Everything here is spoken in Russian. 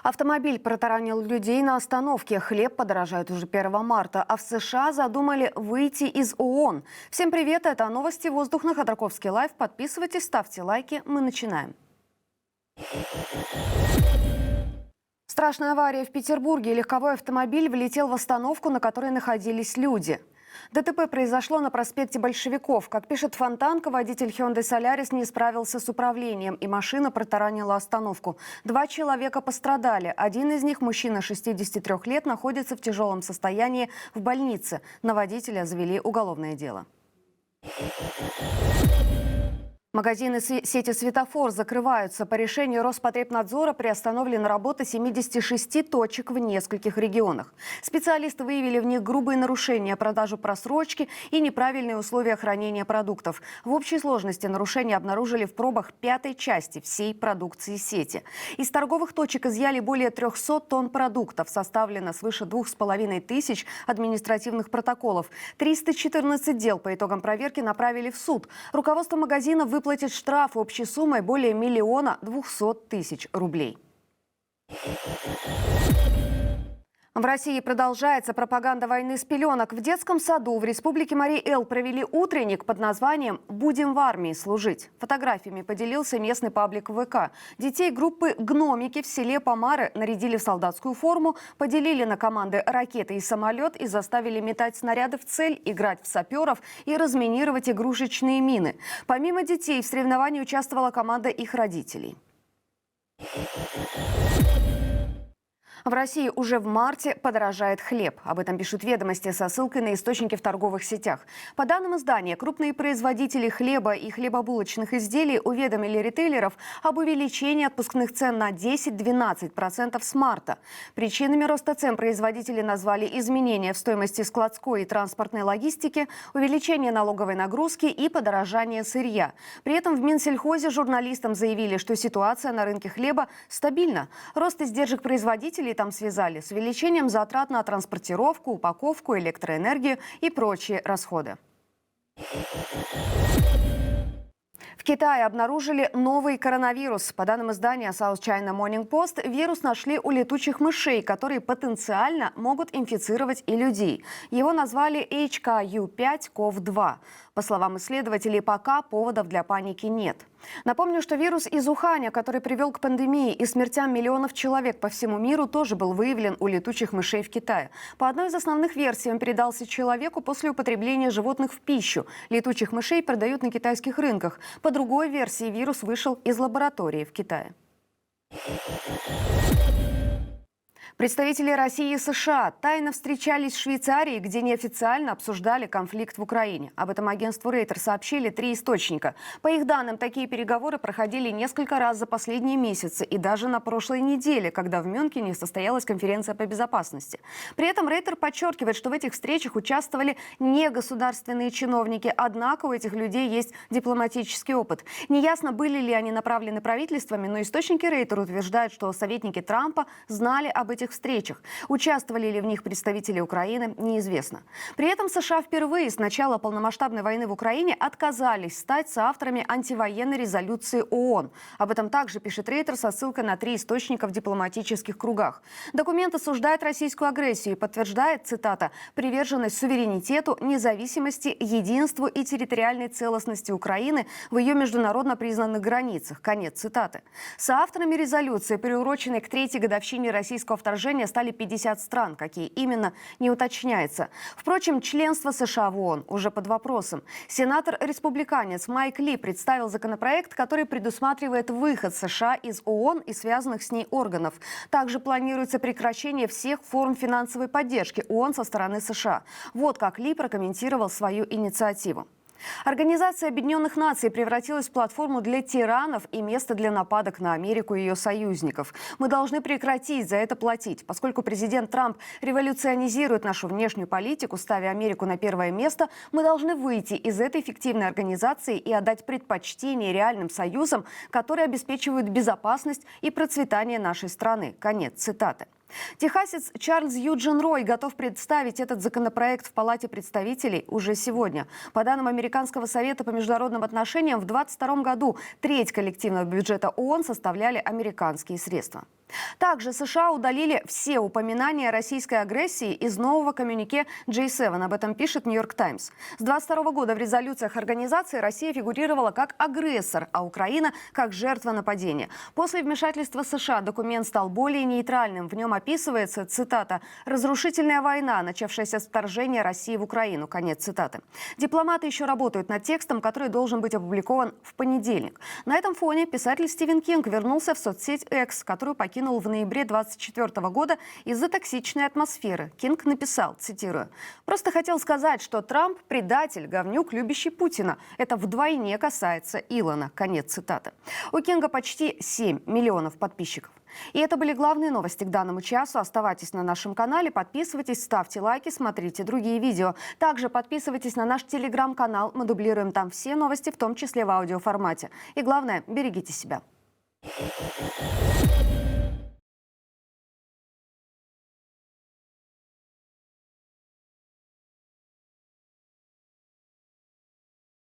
Автомобиль протаранил людей на остановке. Хлеб подорожает уже 1 марта. А в США задумали выйти из ООН. Всем привет, это новости «Воздух» на Ходорковский лайв. Подписывайтесь, ставьте лайки. Мы начинаем. Страшная авария в Петербурге. Легковой автомобиль влетел в остановку, на которой находились люди. ДТП произошло на проспекте Большевиков. Как пишет Фонтанка, водитель Hyundai Solaris не справился с управлением, и машина протаранила остановку. 2 человека пострадали. Один из них, мужчина 63 лет, находится в тяжелом состоянии в больнице. На водителя завели уголовное дело. Магазины сети «Светофор» закрываются. По решению Роспотребнадзора приостановлена работа 76 точек в нескольких регионах. Специалисты выявили в них грубые нарушения, продажу просрочки и неправильные условия хранения продуктов. В общей сложности нарушения обнаружили в пробах 5-й части всей продукции сети. Из торговых точек изъяли более 300 тонн продуктов. Составлено свыше 2500 административных протоколов. 314 дел по итогам проверки направили в суд. Руководство магазинов выплатит штраф общей суммой более 1 200 000 рублей. В России продолжается пропаганда войны с пеленок. В детском саду в республике Марий-Эл провели утренник под названием «Будем в армии служить». Фотографиями поделился местный паблик ВК. Детей группы «Гномики» в селе Помары нарядили в солдатскую форму, поделили на команды «Ракеты» и «Самолет» и заставили метать снаряды в цель, играть в саперов и разминировать игрушечные мины. Помимо детей в соревновании участвовала команда их родителей. В России уже в марте подорожает хлеб. Об этом пишут «Ведомости» со ссылкой на источники в торговых сетях. По данным издания, крупные производители хлеба и хлебобулочных изделий уведомили ритейлеров об увеличении отпускных цен на 10-12% с марта. Причинами роста цен производители назвали изменения в стоимости складской и транспортной логистики, увеличение налоговой нагрузки и подорожание сырья. При этом в Минсельхозе журналистам заявили, что ситуация на рынке хлеба стабильна. Рост издержек производителей там связали с увеличением затрат на транспортировку, упаковку, электроэнергию и прочие расходы. В Китае обнаружили новый коронавирус. По данным издания South China Morning Post, вирус нашли у летучих мышей, которые потенциально могут инфицировать и людей. Его назвали HKU5CoV2. По словам исследователей, пока поводов для паники нет. Напомню, что вирус из Уханя, который привел к пандемии и смертям миллионов человек по всему миру, тоже был выявлен у летучих мышей в Китае. По одной из основных версий он передался человеку после употребления животных в пищу. Летучих мышей продают на китайских рынках. По другой версии, вирус вышел из лаборатории в Китае. Представители России и США тайно встречались в Швейцарии, где неофициально обсуждали конфликт в Украине. Об этом агентству Рейтер сообщили 3 источника. По их данным, такие переговоры проходили несколько раз за последние месяцы и даже на прошлой неделе, когда в Мюнхене состоялась конференция по безопасности. При этом Рейтер подчеркивает, что в этих встречах участвовали не государственные чиновники, однако у этих людей есть дипломатический опыт. Неясно, были ли они направлены правительствами, но источники Рейтер утверждают, что советники Трампа знали об этих встречах. Участвовали ли в них представители Украины, неизвестно. При этом США впервые с начала полномасштабной войны в Украине отказались стать соавторами антивоенной резолюции ООН. Об этом также пишет Рейтер со ссылкой на 3 источника в дипломатических кругах. Документ осуждает российскую агрессию и подтверждает, цитата, «приверженность суверенитету, независимости, единству и территориальной целостности Украины в ее международно признанных границах». Конец цитаты. Соавторами резолюции, приуроченной к 3-й годовщине российского вторжения, стали 50 стран. Какие именно, не уточняется. Впрочем, членство США в ООН уже под вопросом. Сенатор-республиканец Майк Ли представил законопроект, который предусматривает выход США из ООН и связанных с ней органов. Также планируется прекращение всех форм финансовой поддержки ООН со стороны США. Вот как Ли прокомментировал свою инициативу. Организация Объединенных Наций превратилась в платформу для тиранов и место для нападок на Америку и ее союзников. Мы должны прекратить за это платить. Поскольку президент Трамп революционизирует нашу внешнюю политику, ставя Америку на первое место, мы должны выйти из этой фиктивной организации и отдать предпочтение реальным союзам, которые обеспечивают безопасность и процветание нашей страны. Конец цитаты. Техасец Чарльз Юджин Рой готов представить этот законопроект в Палате представителей уже сегодня. По данным Американского совета по международным отношениям, в 2022 году треть коллективного бюджета ООН составляли американские средства. Также США удалили все упоминания о российской агрессии из нового коммюнике J7. Об этом пишет «Нью-Йорк Таймс». С 22 года в резолюциях организации Россия фигурировала как агрессор, а Украина как жертва нападения. После вмешательства США документ стал более нейтральным. В нем описывается, цитата, «разрушительная война, начавшаяся с вторжения России в Украину». Конец цитаты. Дипломаты еще работают над текстом, который должен быть опубликован в понедельник. На этом фоне писатель Стивен Кинг вернулся в соцсеть X, которую покинул в ноябре 2024 года из-за токсичной атмосферы. Кинг написал, цитирую, «Просто хотел сказать, что Трамп – предатель, говнюк, любящий Путина. Это вдвойне касается Илона». Конец цитаты. У Кинга почти 7 миллионов подписчиков. И это были главные новости к данному часу. Оставайтесь на нашем канале, подписывайтесь, ставьте лайки, смотрите другие видео. Также подписывайтесь на наш телеграм-канал. Мы дублируем там все новости, в том числе в аудиоформате. И главное, берегите себя.